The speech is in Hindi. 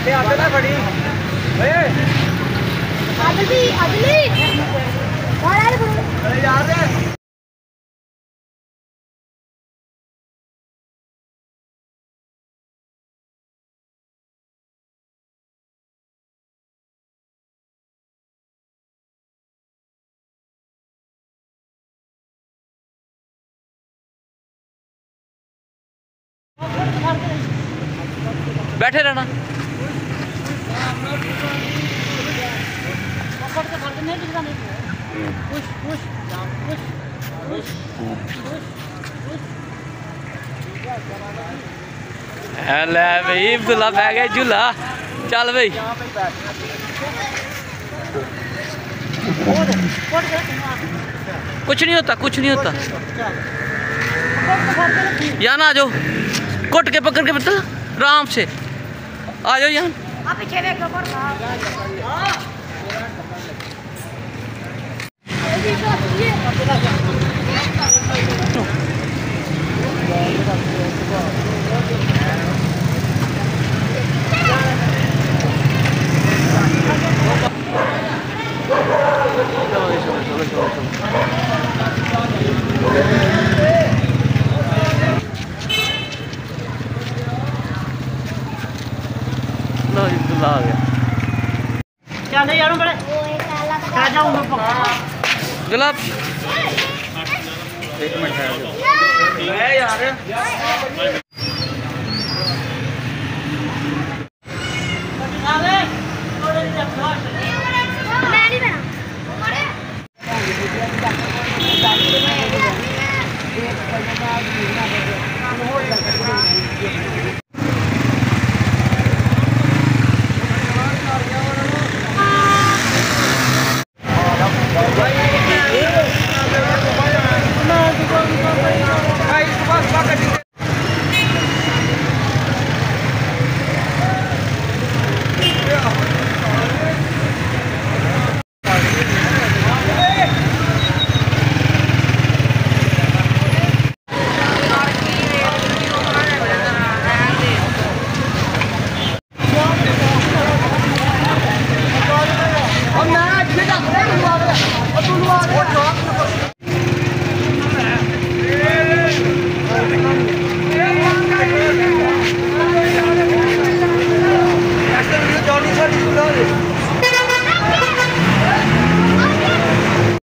ना बड़ी बैठे रहना। ले भाई अब्दुल्ला पै गया झूला। चल भाई कुछ नहीं होता, कुछ नहीं होता। यहाँ ना आ जाओ, कोट के पकड़ के बता आराम से आ जाओ यहाँ। आ गया गुलाब। एक मिनट है यार।